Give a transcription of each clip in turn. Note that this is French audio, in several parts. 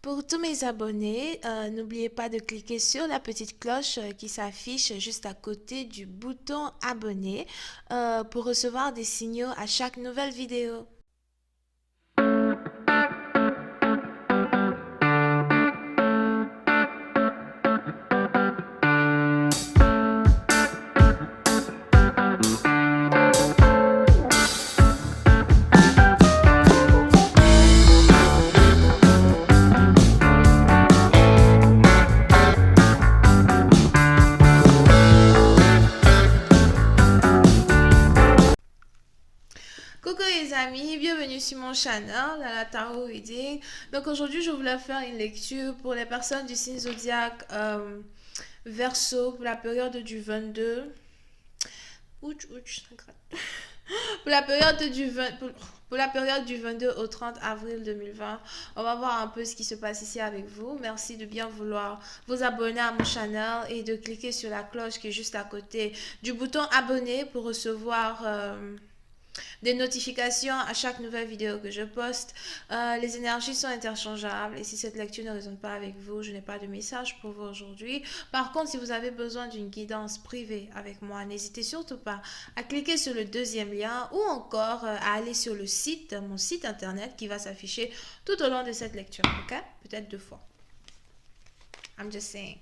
Pour tous mes abonnés, n'oubliez pas de cliquer sur la petite cloche qui s'affiche juste à côté du bouton abonner pour recevoir des signaux à chaque nouvelle vidéo. Coucou les amis, bienvenue sur mon channel, la Tarot Reading. Donc aujourd'hui, je voulais faire une lecture pour les personnes du signe zodiaque Verseau pour la période du 22. Ouch, ouch, ça gratte. Pour la période du 20 pour la période du 22 au 30 avril 2020, on va voir un peu ce qui se passe ici avec vous. Merci de bien vouloir vous abonner à mon channel et de cliquer sur la cloche qui est juste à côté du bouton abonner pour recevoir des notifications à chaque nouvelle vidéo que je poste. Les énergies sont interchangeables et si cette lecture ne résonne pas avec vous, je n'ai pas de message pour vous aujourd'hui. Par contre, si vous avez besoin d'une guidance privée avec moi, n'hésitez surtout pas à cliquer sur le deuxième lien ou encore à aller sur le site, mon site internet qui va s'afficher tout au long de cette lecture, ok? Peut-être 2 fois. I'm just saying.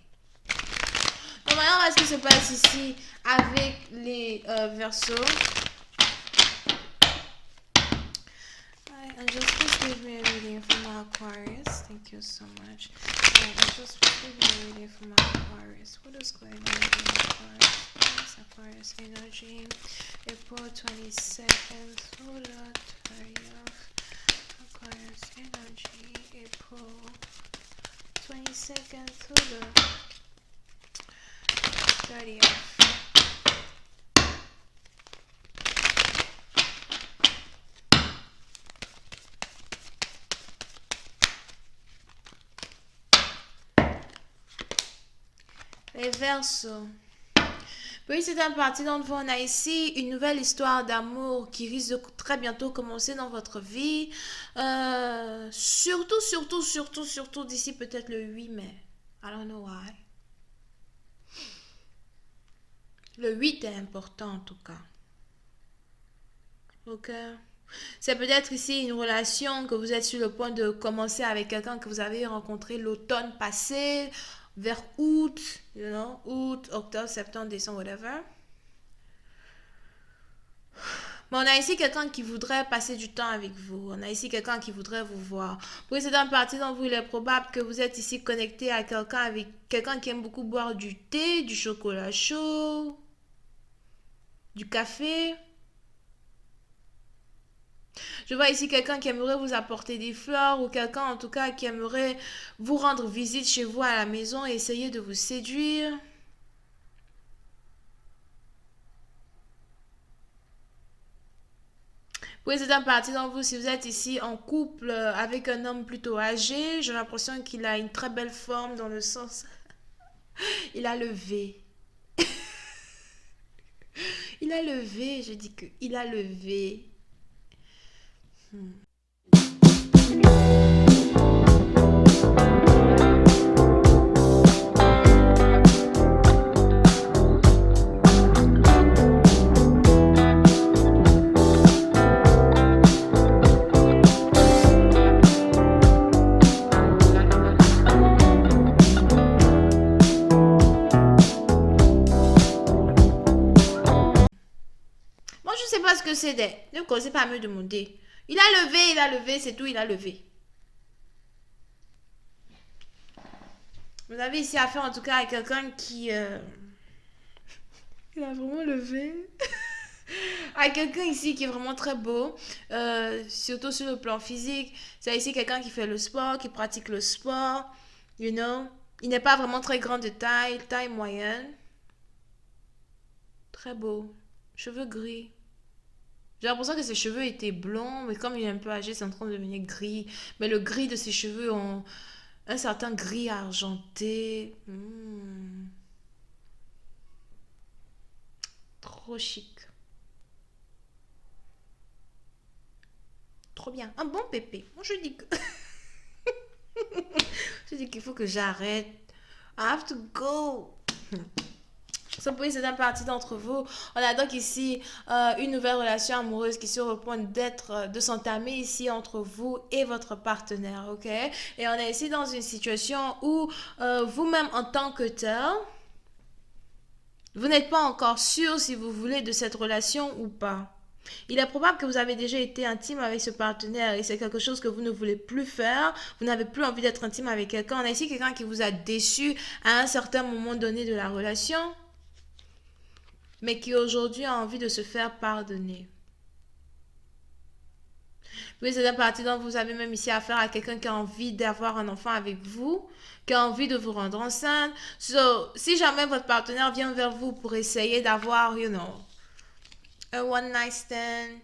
Donc maintenant, on va ce qui se passe ici avec les Verseaux. And just please give me a reading for my Aquarius. Thank you so much. And just please give me a reading for my Aquarius. What is going on with Aquarius? What is Aquarius energy? April 22nd through the 30th. Aquarius energy. April 22nd through the 30th. Les Verseaux. Oui, c'est un parti d'entre vous. On a ici une nouvelle histoire d'amour qui risque de très bientôt commencer dans votre vie. Surtout d'ici peut-être le 8 mai. I don't know why. Le 8 est important en tout cas. Ok. C'est peut-être ici une relation que vous êtes sur le point de commencer avec quelqu'un que vous avez rencontré l'automne passé, vers août, août, octobre, septembre, décembre, whatever. Mais on a ici quelqu'un qui voudrait passer du temps avec vous. On a ici quelqu'un qui voudrait vous voir. Pour cette partie d'entre vous, il est probable que vous êtes ici connecté à quelqu'un avec quelqu'un qui aime beaucoup boire du thé, du chocolat chaud, du café. Je vois ici quelqu'un qui aimerait vous apporter des fleurs ou quelqu'un en tout cas qui aimerait vous rendre visite chez vous à la maison et essayer de vous séduire. Oui, c'est un parti dans vous. Si vous êtes ici en couple avec un homme plutôt âgé, j'ai l'impression qu'il a une très belle forme dans le sens... Il a le V. Il a le V, je dis que il a le V. Moi, je sais pas ce que c'est. Ne commencez pas à me demander. Il a levé, c'est tout, il a levé. Vous avez ici affaire en tout cas à quelqu'un qui... Il a vraiment levé. À quelqu'un ici qui est vraiment très beau, surtout sur le plan physique. C'est ici quelqu'un qui fait le sport, qui pratique le sport, you know. Il n'est pas vraiment très grand de taille, taille moyenne. Très beau. Cheveux gris. J'ai l'impression que ses cheveux étaient blonds, mais comme il est un peu âgé, c'est en train de devenir gris. Mais le gris de ses cheveux ont un certain gris argenté. Trop chic. Trop bien. Un bon pépé. Moi, je dis que... Je dis qu'il faut que j'arrête. I have to go. So, pour une partie d'entre vous, on a donc ici une nouvelle relation amoureuse qui se repointe de s'entamer ici entre vous et votre partenaire, ok? Et on est ici dans une situation où vous-même en tant que tel, vous n'êtes pas encore sûr si vous voulez de cette relation ou pas. Il est probable que vous avez déjà été intime avec ce partenaire et c'est quelque chose que vous ne voulez plus faire. Vous n'avez plus envie d'être intime avec quelqu'un. On a ici quelqu'un qui vous a déçu à un certain moment donné de la relation, mais qui aujourd'hui a envie de se faire pardonner. Oui, c'est la partie dont vous avez même ici affaire à quelqu'un qui a envie d'avoir un enfant avec vous, qui a envie de vous rendre enceinte. So, si jamais votre partenaire vient vers vous pour essayer d'avoir, un one night stand,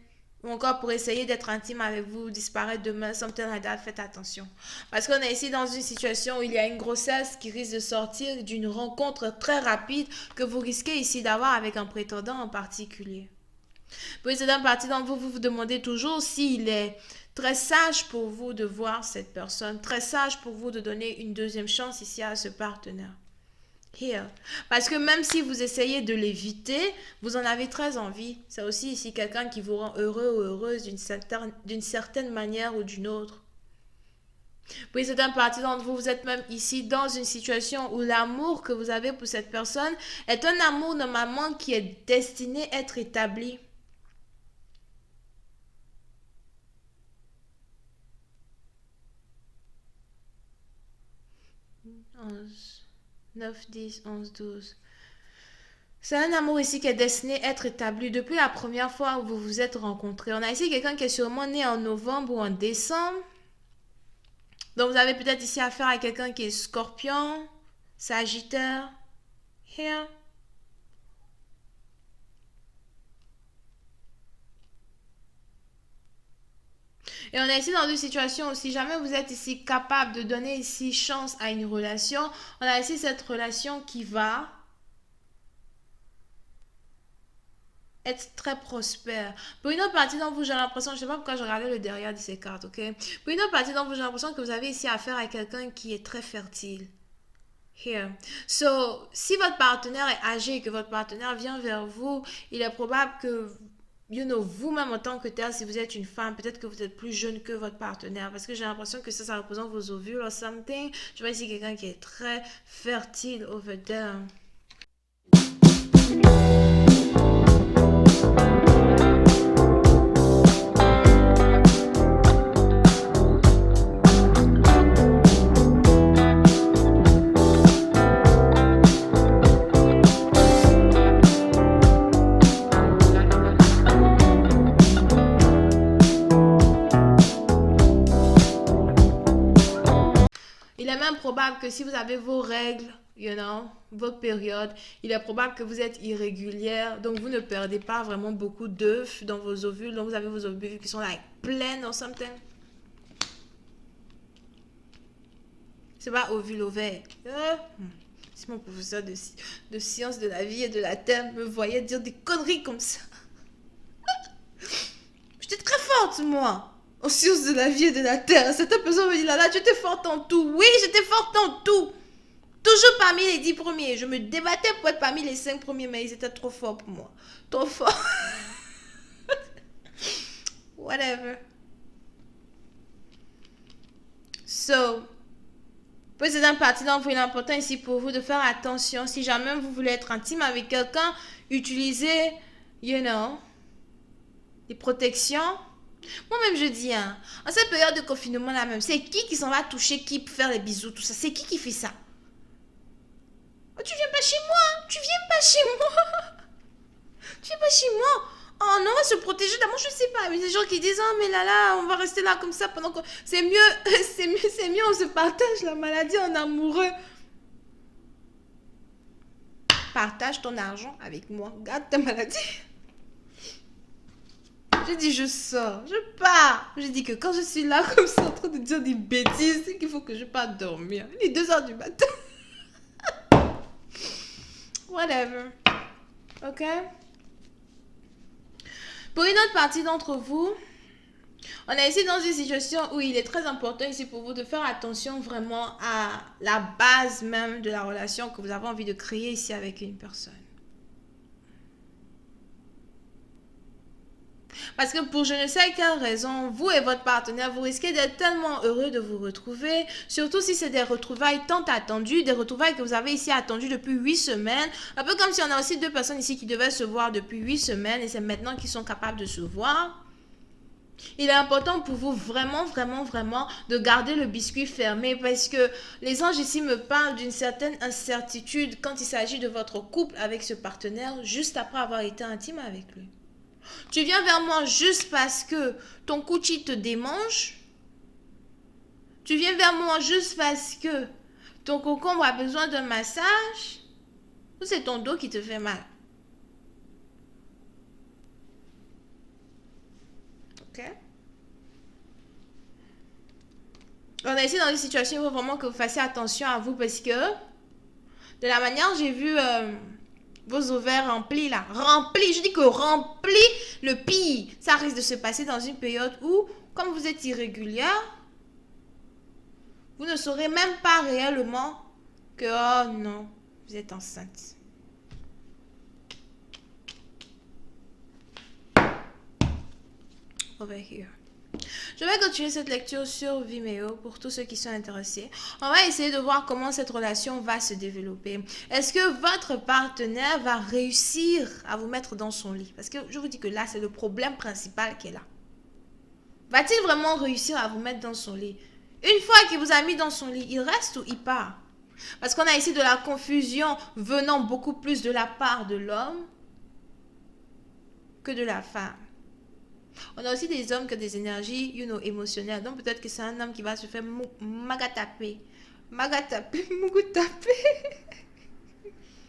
ou encore pour essayer d'être intime avec vous, disparaître demain, something like that, faites attention. Parce qu'on est ici dans une situation où il y a une grossesse qui risque de sortir d'une rencontre très rapide que vous risquez ici d'avoir avec un prétendant en particulier. Puis c'est une partie dont vous vous demandez toujours s'il est très sage pour vous de voir cette personne, très sage pour vous de donner une deuxième chance ici à ce partenaire. Here. Parce que même si vous essayez de l'éviter, vous en avez très envie. C'est aussi ici quelqu'un qui vous rend heureux ou heureuse d'une certaine manière ou d'une autre. Puis c'est un parti d'entre vous, vous êtes même ici dans une situation où l'amour que vous avez pour cette personne est un amour normalement qui est destiné à être établi. 11, 9, 10, 11, 12. C'est un amour ici qui est destiné à être établi depuis la première fois où vous vous êtes rencontrés. On a ici quelqu'un qui est sûrement né en novembre ou en décembre. Donc vous avez peut-être ici affaire à quelqu'un qui est scorpion, sagittaire. Here. Et on est ici dans une situation où si jamais vous êtes ici capable de donner ici chance à une relation, on a ici cette relation qui va être très prospère. Pour une autre partie d'entre vous, j'ai l'impression, je ne sais pas pourquoi je regardais le derrière de ces cartes, ok? Pour une autre partie d'entre vous, j'ai l'impression que vous avez ici affaire à quelqu'un qui est très fertile. Here. So, si votre partenaire est âgé et que votre partenaire vient vers vous, il est probable que vous-même en tant que tel, si vous êtes une femme, peut-être que vous êtes plus jeune que votre partenaire, parce que j'ai l'impression que ça représente vos ovules or something. Je vois ici quelqu'un qui est très fertile over there. Il est même probable que si vous avez vos règles, vos périodes, il est probable que vous êtes irrégulière. Donc, vous ne perdez pas vraiment beaucoup d'œufs dans vos ovules. Donc, vous avez vos ovules qui sont là pleines or something. C'est pas ovule ovaire. Si mon professeur de sciences de la vie et de la terre me voyait dire des conneries comme ça. J'étais très forte, moi. En sciences de la vie et de la terre. Cette personne me dit, là, tu étais forte en tout. Oui, j'étais forte en tout. Toujours parmi les 10 premiers. Je me débattais pour être parmi les 5 premiers, mais ils étaient trop forts pour moi. Trop forts. Whatever. So, précédente partie d'entre vous, il est important ici pour vous de faire attention. Si jamais vous voulez être intime avec quelqu'un, utilisez, des protections. Moi-même, je dis, en cette période de confinement là même, c'est qui s'en va toucher qui pour faire les bisous, tout ça? C'est qui fait ça? Oh, tu viens pas chez moi? Tu viens pas chez moi? Tu viens pas chez moi? Oh non, on va se protéger. D'abord, je sais pas. Mais des gens qui disent, oh mais là, on va rester là comme ça pendant que... C'est mieux, c'est mieux, on se partage la maladie en amoureux. Partage ton argent avec moi. Garde ta maladie. Je dis, je sors, je pars. Je dis que quand je suis là comme ça en train de dire des bêtises, c'est qu'il faut que je parte dormir. Il est 2h du matin. Whatever. Ok? Pour une autre partie d'entre vous, On est ici dans une situation où il est très important ici pour vous de faire attention vraiment à la base même de la relation que vous avez envie de créer ici avec une personne. Parce que pour je ne sais quelle raison, vous et votre partenaire, vous risquez d'être tellement heureux de vous retrouver, surtout si c'est des retrouvailles tant attendues, des retrouvailles que vous avez ici attendues depuis 8 semaines. Un peu comme si on a aussi deux personnes ici qui devaient se voir depuis 8 semaines et c'est maintenant qu'ils sont capables de se voir. Il est important pour vous vraiment, vraiment, vraiment de garder le biscuit fermé parce que les anges ici me parlent d'une certaine incertitude quand il s'agit de votre couple avec ce partenaire juste après avoir été intime avec lui. Tu viens vers moi juste parce que ton coochie te démange. Tu viens vers moi juste parce que ton concombre a besoin d'un massage. Ou c'est ton dos qui te fait mal. Ok? On est ici dans une situation où il faut vraiment que vous fassiez attention à vous parce que de la manière dont j'ai vu vos ovaires remplis là, remplis, je dis que remplis, le pire, ça risque de se passer dans une période où, comme vous êtes irrégulière, vous ne saurez même pas réellement que, oh non, vous êtes enceinte. Over here. Je vais continuer cette lecture sur Vimeo pour tous ceux qui sont intéressés. On va essayer de voir comment cette relation va se développer. Est-ce que votre partenaire va réussir à vous mettre dans son lit? Parce que je vous dis que là, c'est le problème principal qui est là. Va-t-il vraiment réussir à vous mettre dans son lit? Une fois qu'il vous a mis dans son lit, il reste ou il part? Parce qu'on a ici de la confusion venant beaucoup plus de la part de l'homme que de la femme. On a aussi des hommes qui ont des énergies, émotionnelles. Donc peut-être que c'est un homme qui va se faire magataper. Magataper, mougutaper.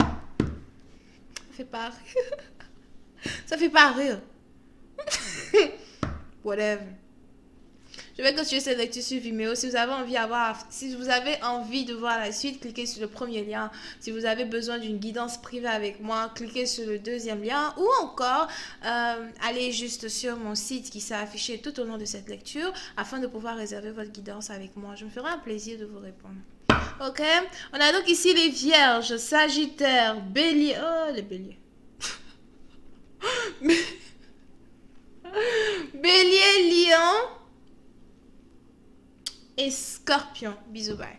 Ça fait pas rire. Ça fait pas rire. Whatever. Je vais continuer cette lecture sur Vimeo. Si vous avez envie de voir la suite, cliquez sur le premier lien. Si vous avez besoin d'une guidance privée avec moi, cliquez sur le deuxième lien. Ou encore, allez juste sur mon site qui s'est affiché tout au long de cette lecture afin de pouvoir réserver votre guidance avec moi. Je me ferai un plaisir de vous répondre. Ok? On a donc ici les Vierges, Sagittaires, Bélier. Oh, les Béliers. Bélier, Lion et Scorpion. Bisous, bye.